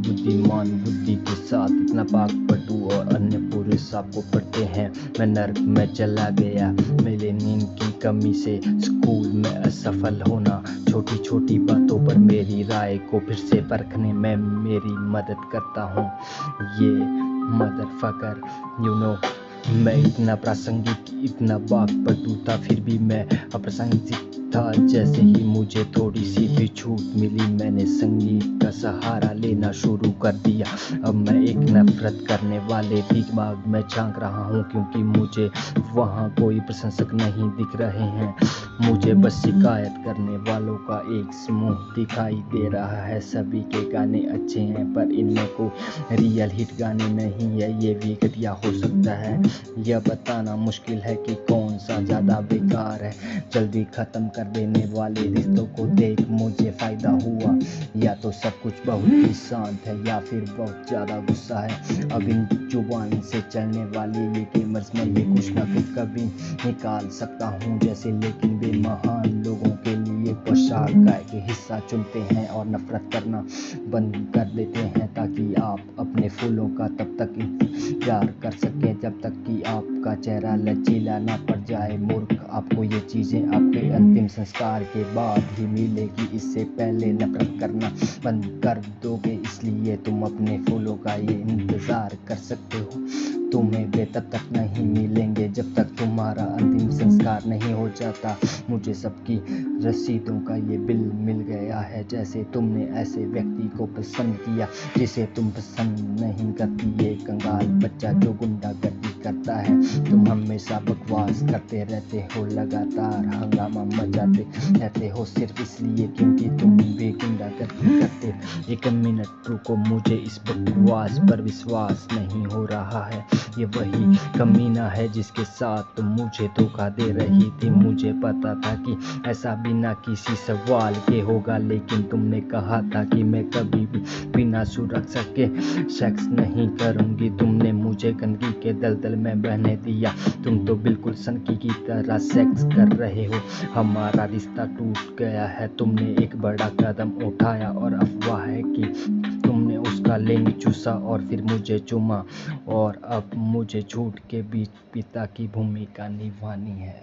बुद्धिमान बुद्धि के साथ इतना पाकपटू और अन्य पुरुष आपको पढ़ते हैं। मैं नर्क में चला गया, मेरे नींद की कमी से स्कूल में असफल होना, छोटी छोटी बातों पर मेरी राय को फिर से परखने में मेरी मदद करता हूँ। ये मदरफकर यू नो मैं इतना प्रासंगिक, इतना वाकपटू था, फिर भी मैं अप्रासंगिक था। जैसे ही मुझे थोड़ी सी भी छूट मिली, मैंने संगीत का सहारा लेना शुरू कर दिया। अब मैं एक नफरत करने वाले दिमाग में झांक रहा हूँ, क्योंकि मुझे वहाँ कोई प्रशंसक नहीं दिख रहे हैं। मुझे बस शिकायत करने वालों का एक समूह दिखाई दे रहा है। सभी के गाने अच्छे हैं, पर इनमें कोई रियल हिट गाने नहीं है। ये भी घटिया हो सकता है। यह बताना मुश्किल है कि कौन सा ज्यादा बेकार है। जल्दी खत्म कर देने वाले रिश्तों को देख मुझे फायदा हुआ, या तो सब कुछ बहुत ही शांत है या फिर बहुत ज्यादा गुस्सा है। अब इन जुबान से चलने वाले ये गेमर्स में ये कुछ ना कुछ कभी निकाल सकता हूँ जैसे, लेकिन वे महान लोगों के लिए पोशाक का एक हिस्सा चुनते हैं और नफरत करना बंद कर देते हैं, ताकि आप अपने फूलों का तब तक इंतजार कर सके जब तक कि आपका चेहरा लचीला ना पड़ जाए। मूर्ख, आपको ये चीजें आपके अंतिम संस्कार के बाद ही मिलेगी। इससे पहले नफरत करना बंद कर दोगे, इसलिए तुम अपने फूलों का ये इंतजार कर सकते हो। तुम्हें वे तब तक नहीं मिलेंगे जब तक तुम्हारा अंतिम संस्कार नहीं हो जाता। मुझे सबकी रसीदों का ये बिल मिल गया है। जैसे तुमने ऐसे व्यक्ति को पसंद किया जिसे तुम पसंद नहीं करती, ये कंगाल बच्चा जो गुंडागर्दी करता है। तुम हमेशा बकवास करते रहते हो, लगातार हंगामा मचाते रहते हो, सिर्फ इसलिए क्योंकि तुम भी गुंडागर्दी करते। एक मिनट रुको, मुझे इस बकवास पर विश्वास नहीं हो रहा है। ये वही कमीना है जिसके साथ तुम मुझे धोखा दे रही थी। मुझे पता था कि ऐसा बिना किसी सवाल के होगा, लेकिन तुमने कहा था कि मैं कभी भी बिना सुरक्षा के सेक्स नहीं करूंगी। तुमने मुझे गंदगी के दलदल में बहने दिया। तुम तो बिल्कुल सनकी की तरह सेक्स कर रहे हो। हमारा रिश्ता टूट गया है। तुमने एक बड़ा कदम उठाया और अफवाह है कि तुमने उसका लिंग चूसा और फिर मुझे चूमा, और अब मुझे झूठ के बीच पिता की भूमिका निभानी है।